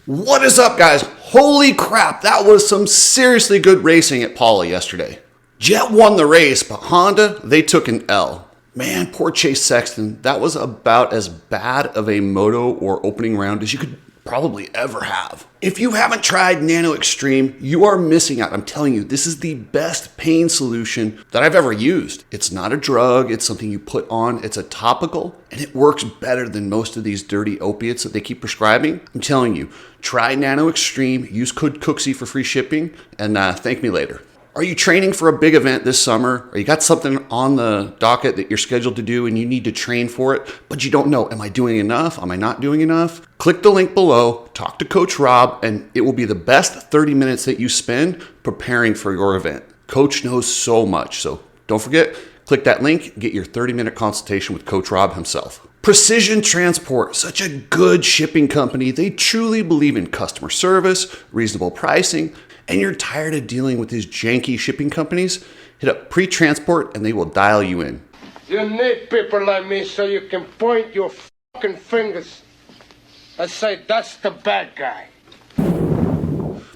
What is up, guys? Holy crap, that was some seriously good racing at Paula yesterday. Jett won the race, but Honda, they took an L. Man, poor Chase Sexton, that was about as bad of a moto or opening round as you could probably ever have. If you haven't tried Nano Extreme, you are missing out. I'm telling you, this is the best pain solution that I've ever used. It's not a drug, it's something you put on, it's a topical, and it works better than most of these dirty opiates that they keep prescribing. I'm telling you, try Nano Extreme, use code Cooksy for free shipping, and thank me later. Are you training for a big event this summer? Or you got something on the docket that you're scheduled to do and you need to train for it, but you don't know, am I doing enough? Am I not doing enough? Click the link below, talk to Coach Rob, and it will be the best 30 minutes that you spend preparing for your event. Coach knows so much, so don't forget, click that link, get your 30-minute consultation with Coach Rob himself. Precision Transport, such a good shipping company. They truly believe in customer service, reasonable pricing, and you're tired of dealing with these janky shipping companies, hit up Pre-Transport and they will dial you in. You need people like me so you can point your fucking fingers and say, that's the bad guy.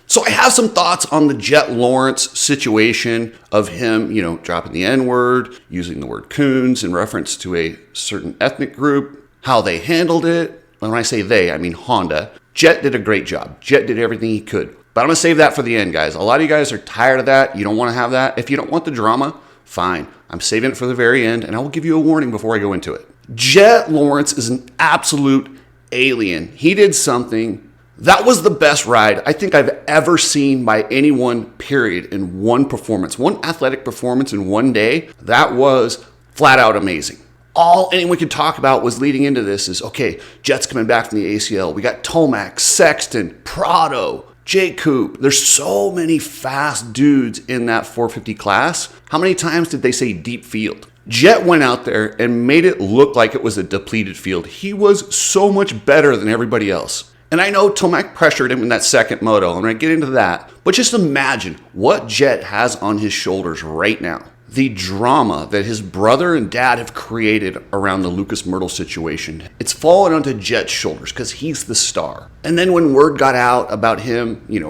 So I have some thoughts on the Jett Lawrence situation of him, dropping the N-word, using the word coons in reference to a certain ethnic group, how they handled it. When I say they, I mean Honda. Jett did a great job. Jett did everything he could. But I'm going to save that for the end, guys. A lot of you guys are tired of that. You don't want to have that. If you don't want the drama, fine. I'm saving it for the very end, and I will give you a warning before I go into it. Jett Lawrence is an absolute alien. He did something that was the best ride I think I've ever seen by anyone, period, in one performance. One athletic performance in one day. That was flat out amazing. All anyone could talk about was leading into this is, okay, Jett's coming back from the ACL. We got Tomac, Sexton, Prado, J-Coop. There's so many fast dudes in that 450 class. How many times did they say deep field? Jett went out there and made it look like it was a depleted field. He was so much better than everybody else. And I know Tomac pressured him in that second moto. I'm going to get into that. But just imagine what Jett has on his shoulders right now. The drama that his brother and dad have created around the Lucas Myrtle situation. It's fallen onto Jett's shoulders because he's the star. And then when word got out about him, using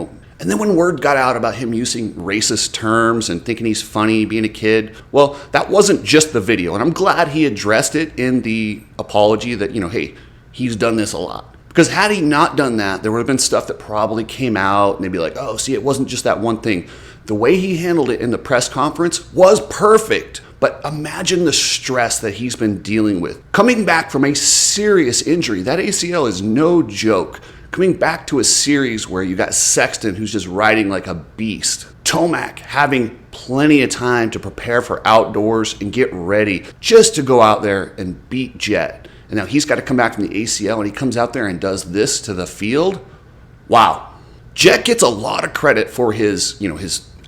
racist terms and thinking he's funny, being a kid, well, that wasn't just the video. And I'm glad he addressed it in the apology that, hey, he's done this a lot. Because had he not done that, there would have been stuff that probably came out and they'd be like, oh, see, it wasn't just that one thing. The way he handled it in the press conference was perfect. But imagine the stress that he's been dealing with. Coming back from a serious injury, that ACL is no joke. Coming back to a series where you got Sexton, who's just riding like a beast. Tomac having plenty of time to prepare for outdoors and get ready just to go out there and beat Jett. And now he's got to come back from the ACL and he comes out there and does this to the field. Wow. Jett gets a lot of credit for his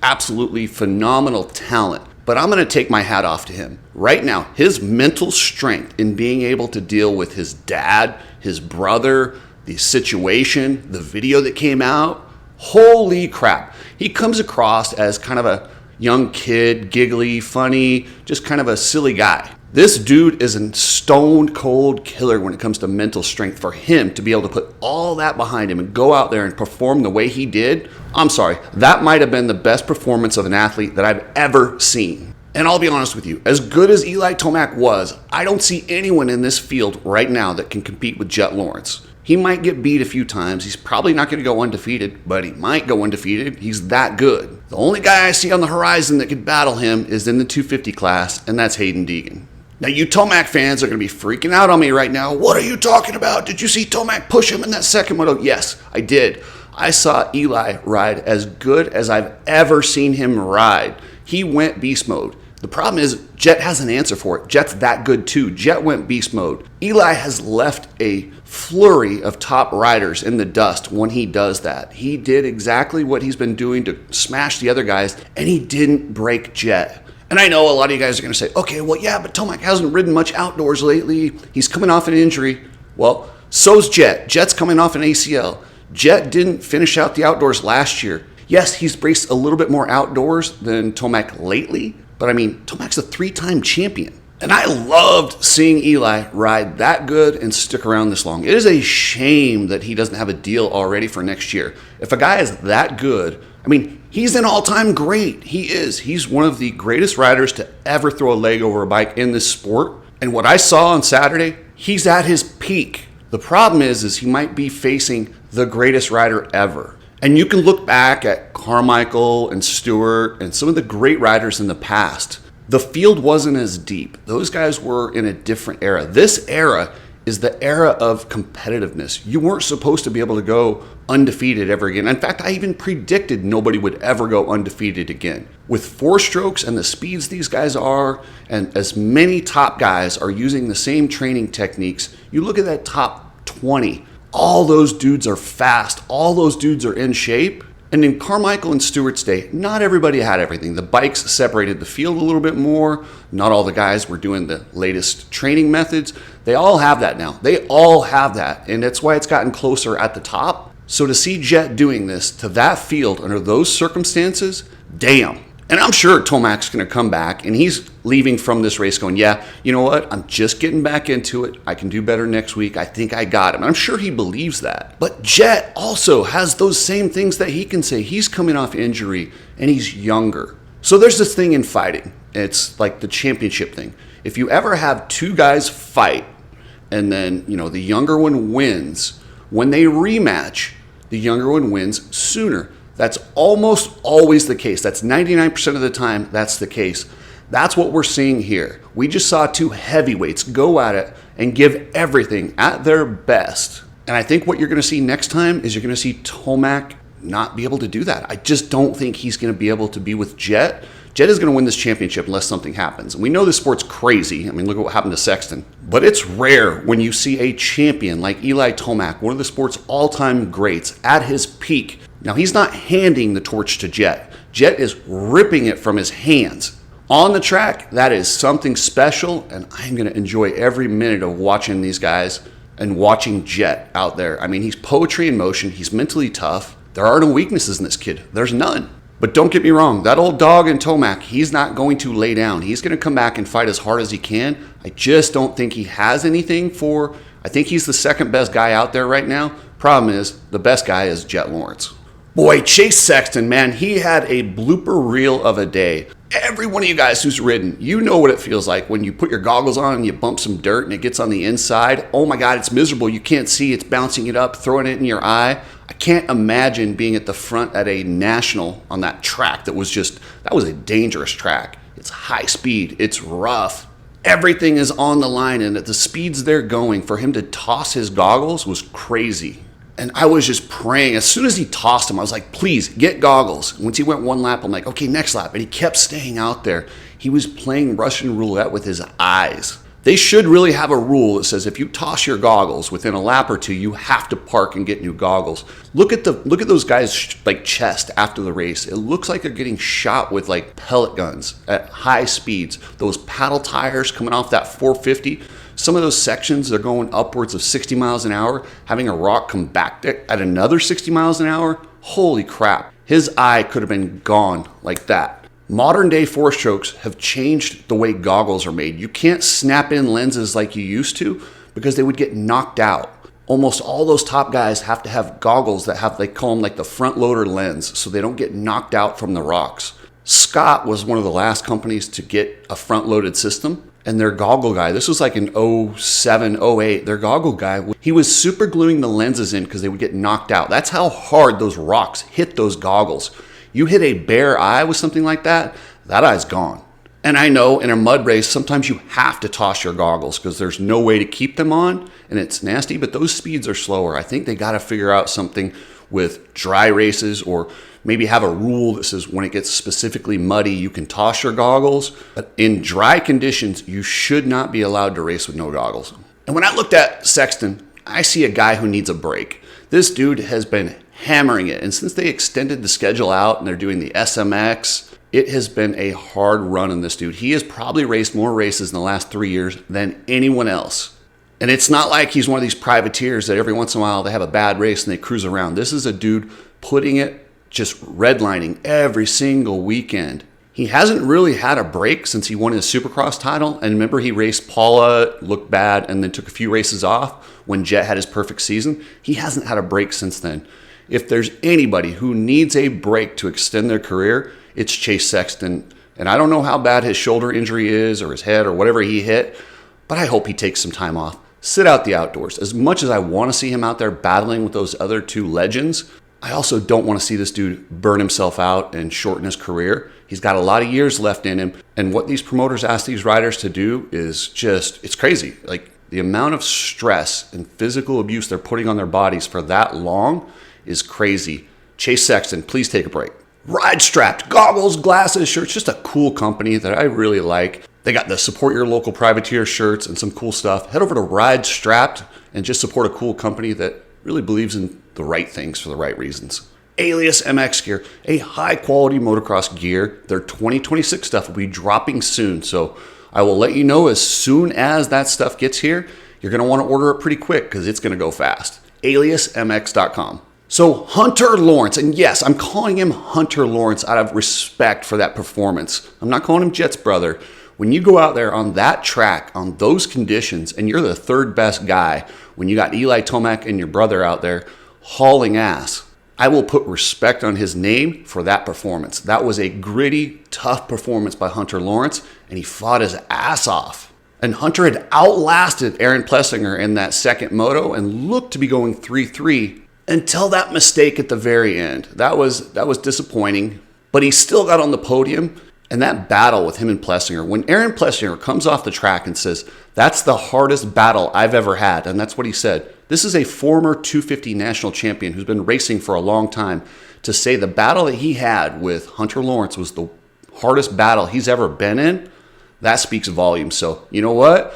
absolutely phenomenal talent, but I'm going to take my hat off to him. Right now, his mental strength in being able to deal with his dad, his brother, the situation, the video that came out, holy crap. He comes across as kind of a young kid, giggly, funny, just kind of a silly guy. This dude is a stone cold killer when it comes to mental strength. For him to be able to put all that behind him and go out there and perform the way he did, I'm sorry, that might have been the best performance of an athlete that I've ever seen. And I'll be honest with you, as good as Eli Tomac was, I don't see anyone in this field right now that can compete with Jett Lawrence. He might get beat a few times. He's probably not going to go undefeated, but he might go undefeated. He's that good. The only guy I see on the horizon that could battle him is in the 250 class, and that's Hayden Deegan. Now, you Tomac fans are going to be freaking out on me right now. What are you talking about? Did you see Tomac push him in that second moto? Yes, I did. I saw Eli ride as good as I've ever seen him ride. He went beast mode. The problem is Jett has an answer for it. Jett's that good too. Jett went beast mode. Eli has left a flurry of top riders in the dust when he does that. He did exactly what he's been doing to smash the other guys, and he didn't break Jett. And I know a lot of you guys are going to say, okay, well, yeah, but Tomac hasn't ridden much outdoors lately. He's coming off an injury. Well, so's Jett. Jett's coming off an ACL. Jett didn't finish out the outdoors last year. Yes, he's raced a little bit more outdoors than Tomac lately, but I mean, Tomac's a 3-time champion. And I loved seeing Eli ride that good and stick around this long. It is a shame that he doesn't have a deal already for next year. If a guy is that good, I mean, he's an all-time great. He is. He's one of the greatest riders to ever throw a leg over a bike in this sport. And what I saw on Saturday, he's at his peak. The problem is he might be facing the greatest rider ever. And you can look back at Carmichael and Stewart and some of the great riders in the past. The field wasn't as deep. Those guys were in a different era. This era is the era of competitiveness. You weren't supposed to be able to go undefeated ever again. In fact, I even predicted nobody would ever go undefeated again. With 4 strokes and the speeds these guys are, and as many top guys are using the same training techniques, you look at that top 20, all those dudes are fast. All those dudes are in shape. And in Carmichael and Stewart's day, not everybody had everything. The bikes separated the field a little bit more. Not all the guys were doing the latest training methods. They all have that now. They all have that. And that's why it's gotten closer at the top. So to see Jett doing this to that field under those circumstances, damn. And I'm sure Tomac's going to come back, and he's leaving from this race going, yeah, you know what? I'm just getting back into it. I can do better next week. I think I got him. I'm sure he believes that. But Jett also has those same things that he can say. He's coming off injury, and he's younger. So there's this thing in fighting. It's like the championship thing. If you ever have 2 guys fight, and then, the younger one wins, when they rematch, the younger one wins sooner. That's almost always the case. That's 99% of the time that's the case. That's what we're seeing here. We just saw 2 heavyweights go at it and give everything at their best. And I think what you're going to see next time is you're going to see Tomac not be able to do that. I just don't think he's going to be able to be with Jett. Jett is going to win this championship unless something happens. And we know this sport's crazy. I mean, look at what happened to Sexton. But it's rare when you see a champion like Eli Tomac, one of the sport's all-time greats, at his peak. Now, he's not handing the torch to Jett. Jett is ripping it from his hands. On the track, that is something special, and I'm going to enjoy every minute of watching these guys and watching Jett out there. I mean, he's poetry in motion. He's mentally tough. There are no weaknesses in this kid. There's none. But don't get me wrong, that old dog in Tomac, he's not going to lay down. He's going to come back and fight as hard as he can. I just don't think he has anything I think he's the second best guy out there right now. Problem is, the best guy is Jett Lawrence. Boy, Chase Sexton, man, he had a blooper reel of a day. Every one of you guys who's ridden, you know what it feels like when you put your goggles on and you bump some dirt and it gets on the inside. Oh my God, it's miserable. You can't see. It's bouncing it up, throwing it in your eye. I can't imagine being at the front at a national on that track that was a dangerous track. It's high speed. It's rough. Everything is on the line, and at the speeds they're going, for him to toss his goggles was crazy. And I was just praying. As soon as he tossed them, I was like, please, get goggles. Once he went 1 lap, I'm like, okay, next lap. And he kept staying out there. He was playing Russian roulette with his eyes. They should really have a rule that says if you toss your goggles within a lap or 2, you have to park and get new goggles. Look at those guys' chest after the race. It looks like they're getting shot with pellet guns at high speeds. Those paddle tires coming off that 450. Some of those sections are going upwards of 60 miles an hour, having a rock come back at another 60 miles an hour. Holy crap. His eye could have been gone like that. Modern day 4-strokes have changed the way goggles are made. You can't snap in lenses like you used to because they would get knocked out. Almost all those top guys have to have goggles that have, they call them the front loader lens, so they don't get knocked out from the rocks. Scott was one of the last companies to get a front loaded system. And their goggle guy, this was in 07, 08, their goggle guy, he was super gluing the lenses in because they would get knocked out. That's how hard those rocks hit those goggles. You hit a bare eye with something like that, that eye's gone. And I know in a mud race, sometimes you have to toss your goggles because there's no way to keep them on, and it's nasty, but those speeds are slower. I think they got to figure out something with dry races, or maybe have a rule that says when it gets specifically muddy, you can toss your goggles. But in dry conditions, you should not be allowed to race with no goggles. And when I looked at Sexton, I see a guy who needs a break. This dude has been hammering it. And since they extended the schedule out and they're doing the SMX, it has been a hard run on this dude. He has probably raced more races in the last 3 years than anyone else. And it's not like he's one of these privateers that every once in a while they have a bad race and they cruise around. This is a dude putting it, just redlining every single weekend. He hasn't really had a break since he won his Supercross title. And remember, he raced Paula, looked bad, and then took a few races off when Jett had his perfect season. He hasn't had a break since then. If there's anybody who needs a break to extend their career, it's Chase Sexton. And I don't know how bad his shoulder injury is or his head or whatever he hit, but I hope he takes some time off. Sit out the outdoors. As much as I want to see him out there battling with those other two legends, I also don't want to see this dude burn himself out and shorten his career. He's got a lot of years left in him. And what these promoters ask these riders to do is just, it's crazy. Like the amount of stress and physical abuse they're putting on their bodies for that long is crazy. Chase Sexton, please take a break. Ride Strapped, goggles, glasses, shirts, just a cool company that I really like. They got the Support Your Local Privateer shirts and some cool stuff. Head over to Ride Strapped and just support a cool company that really believes in the right things for the right reasons. Alias MX Gear, a high quality motocross gear. Their 2026 stuff will be dropping soon, so I will let you know as soon as that stuff gets here. You're going to want to order it pretty quick because it's going to go fast. AliasMX.com. So Hunter Lawrence, and yes, I'm calling him Hunter Lawrence out of respect for that performance. I'm not calling him Jett's brother. When you go out there on that track, on those conditions, and you're the third best guy, when you got Eli Tomac and your brother out there hauling ass, I will put respect on his name for that performance. That was a gritty, tough performance by Hunter Lawrence, and he fought his ass off. And Hunter had outlasted Aaron Plessinger in that second moto and looked to be going 3-3 until that mistake at the very end. That was disappointing, but he still got on the podium. And that battle with him and Plessinger, when Aaron Plessinger comes off the track and says, that's the hardest battle I've ever had, and that's what he said. This is a former 250 national champion who's been racing for a long time. To say the battle that he had with Hunter Lawrence was the hardest battle he's ever been in, that speaks volumes. So, you know what?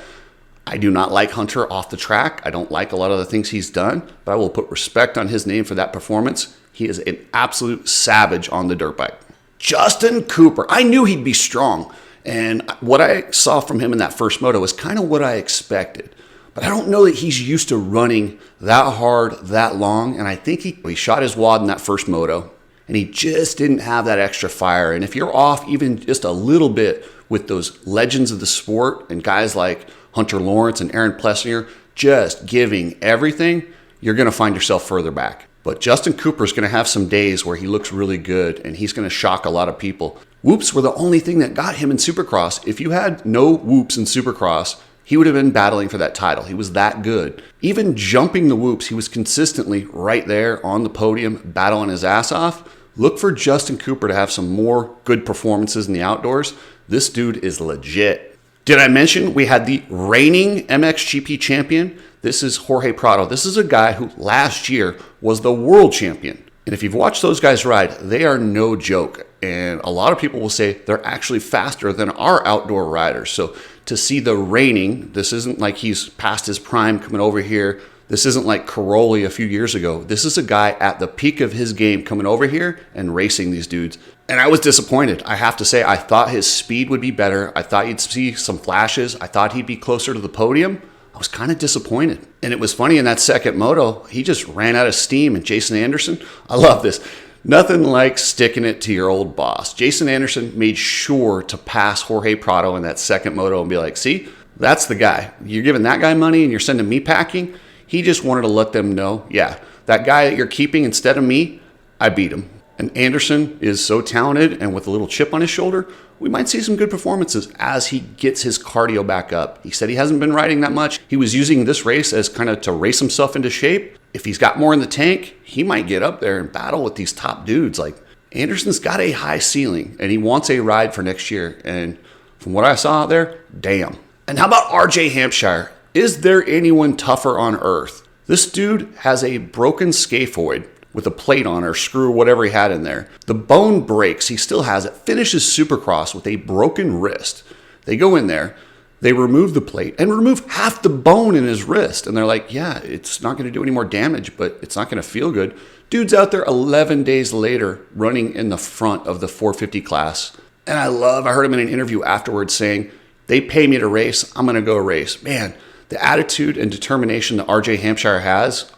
I do not like Hunter off the track. I don't like a lot of the things he's done, but I will put respect on his name for that performance. He is an absolute savage on the dirt bike. Justin Cooper. I knew he'd be strong, and what I saw from him in that first moto was kind of what I expected. But I don't know that he's used to running that hard, that long, and I think he shot his wad in that first moto, and he just didn't have that extra fire. And if you're off even just a little bit with those legends of the sport and guys like Hunter Lawrence and Aaron Plessinger just giving everything, you're going to find yourself further back. But Justin Cooper is going to have some days where he looks really good, and he's going to shock a lot of people. Whoops were the only thing that got him in Supercross. If you had no whoops in Supercross, he would have been battling for that title. He was that good. Even jumping the whoops, he was consistently right there on the podium, battling his ass off. Look for Justin Cooper to have some more good performances in the outdoors. This dude is legit. Did I mention we had the reigning MXGP champion? This is Jorge Prado. This is a guy who last year was the world champion. And if you've watched those guys ride, they are no joke. And a lot of people will say they're actually faster than our outdoor riders. So to see the reigning, this isn't like he's past his prime coming over here. This isn't like Caroli a few years ago. This is a guy at the peak of his game coming over here and racing these dudes. And I was disappointed. I have to say, I thought his speed would be better. I thought you'd see some flashes. I thought he'd be closer to the podium. I was kind of disappointed. And it was funny in that second moto, he just ran out of steam. And Jason Anderson, I love this. Nothing like sticking it to your old boss. Jason Anderson made sure to pass Jorge Prado in that second moto and be like, see, that's the guy. You're giving that guy money and you're sending me packing. He just wanted to let them know, yeah, that guy that you're keeping instead of me, I beat him. And Anderson is so talented, and with a little chip on his shoulder, we might see some good performances as he gets his cardio back up. He said he hasn't been riding that much. He was using this race as kind of to race himself into shape. If he's got more in the tank, he might get up there and battle with these top dudes. Like, Anderson's got a high ceiling, and he wants a ride for next year. And from what I saw out there, damn. And how about RJ Hampshire? Is there anyone tougher on earth? This dude has a broken scaphoid with a plate on or screw or whatever he had in there. The bone breaks. He still has it. Finishes Supercross with a broken wrist. They go in there. They remove the plate and remove half the bone in his wrist. And they're like, yeah, it's not going to do any more damage, but it's not going to feel good. Dude's out there 11 days later running in the front of the 450 class. And I heard him in an interview afterwards saying, they pay me to race. I'm going to go race. Man, the attitude and determination that RJ Hampshire has,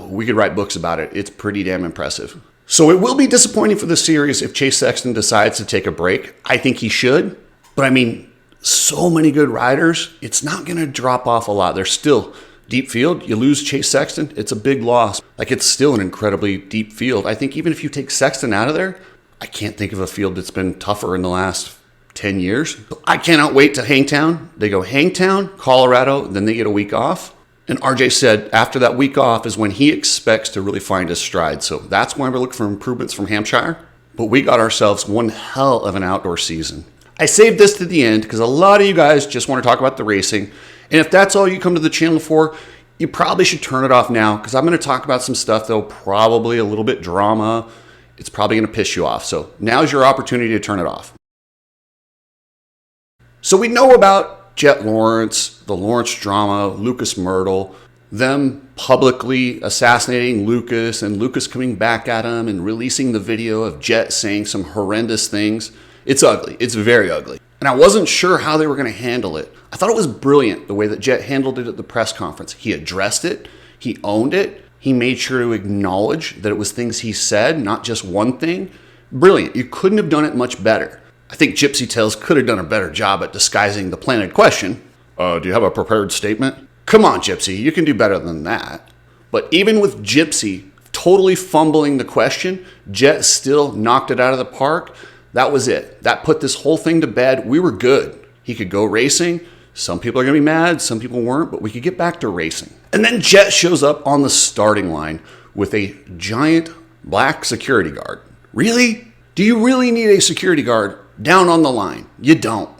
we could write books about it. It's pretty damn impressive. So it will be disappointing for the series if Chase Sexton decides to take a break. I think he should. But I mean, so many good riders, it's not going to drop off a lot. There's still deep field. You lose Chase Sexton, it's a big loss. Like, it's still an incredibly deep field. I think even if you take Sexton out of there, I can't think of a field that's been tougher in the last 10 years. I cannot wait to Hangtown. They go Hangtown, Colorado, then they get a week off. And RJ said after that week off is when he expects to really find his stride. So that's why we're looking for improvements from Hampshire. But we got ourselves one hell of an outdoor season. I saved this to the end because a lot of you guys just want to talk about the racing. And if that's all you come to the channel for, you probably should turn it off now because I'm going to talk about some stuff that'll probably a little bit drama. It's probably going to piss you off. So now's your opportunity to turn it off. So we know about Jett Lawrence, the Lawrence drama, Lucas Myrtle, them publicly assassinating Lucas and Lucas coming back at him and releasing the video of Jett saying some horrendous things. It's ugly. It's very ugly. And I wasn't sure how they were going to handle it. I thought it was brilliant the way that Jett handled it at the press conference. He addressed it. He owned it. He made sure to acknowledge that it was things he said, not just one thing. Brilliant. You couldn't have done it much better. I think Gypsy Tales could have done a better job at disguising the planted question. Do you have a prepared statement? Come on, Gypsy. You can do better than that. But even with Gypsy totally fumbling the question, Jett still knocked it out of the park. That was it. That put this whole thing to bed. We were good. He could go racing. Some people are going to be mad. Some people weren't, but we could get back to racing. And then Jett shows up on the starting line with a giant black security guard. Really? Do you really need a security guard down on the line? You don't.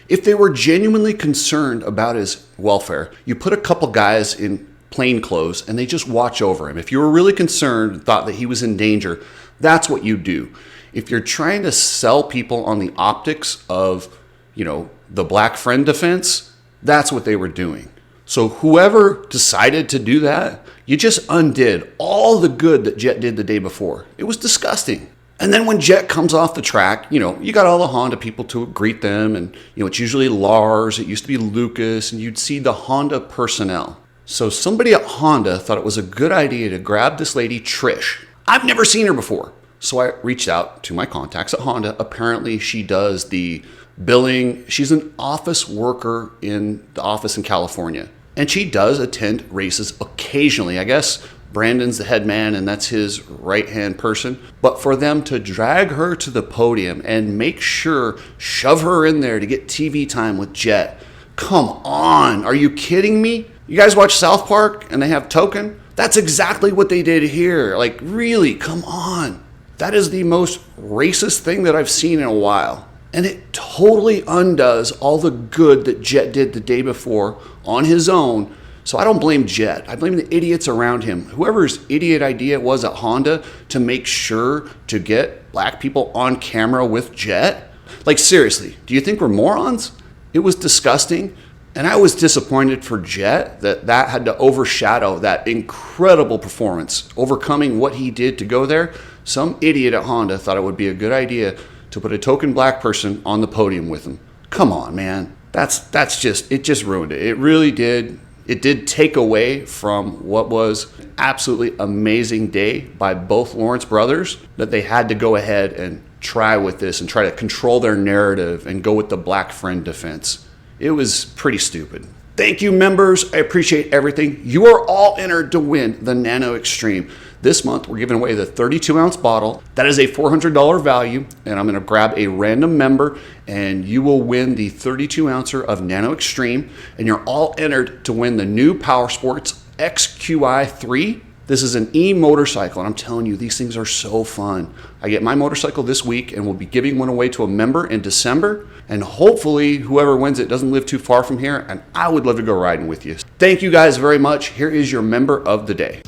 If they were genuinely concerned about his welfare, you put a couple guys in plain clothes and they just watch over him. If you were really concerned and thought that he was in danger, that's what you do. If you're trying to sell people on the optics of, the black friend defense, that's what they were doing. So whoever decided to do that, you just undid all the good that Jett did the day before. It was disgusting. And then when Jett comes off the track, you got all the Honda people to greet them. And, it's usually Lars. It used to be Lucas. And you'd see the Honda personnel. So somebody at Honda thought it was a good idea to grab this lady, Trish. I've never seen her before. So I reached out to my contacts at Honda. Apparently she does the billing. She's an office worker in the office in California. And she does attend races occasionally. I guess Brandon's the head man and that's his right-hand person. But for them to drag her to the podium and make sure, shove her in there to get TV time with Jett. Come on, are you kidding me? You guys watch South Park and they have Token? That's exactly what they did here. Like, really, come on. That is the most racist thing that I've seen in a while. And it totally undoes all the good that Jett did the day before on his own. So I don't blame Jett. I blame the idiots around him. Whoever's idiot idea it was at Honda to make sure to get black people on camera with Jett. Like, seriously, do you think we're morons? It was disgusting. And I was disappointed for Jett that had to overshadow that incredible performance, overcoming what he did to go there. Some idiot at Honda thought it would be a good idea to put a token black person on the podium with him. Come on, man. It just ruined it. It really did. It did take away from what was an absolutely amazing day by both Lawrence brothers, that they had to go ahead and try with this and try to control their narrative and go with the black friend defense. It was pretty stupid. Thank you, members. I appreciate everything. You are all entered to win the Nano Extreme. This month, we're giving away the 32-ounce bottle. That is a $400 value, and I'm going to grab a random member, and you will win the 32-ouncer of Nano Extreme, and you're all entered to win the new Power Sports XQi3. This is an e-motorcycle, and I'm telling you, these things are so fun. I get my motorcycle this week, and we'll be giving one away to a member in December, and hopefully whoever wins it doesn't live too far from here, and I would love to go riding with you. Thank you guys very much. Here is your member of the day.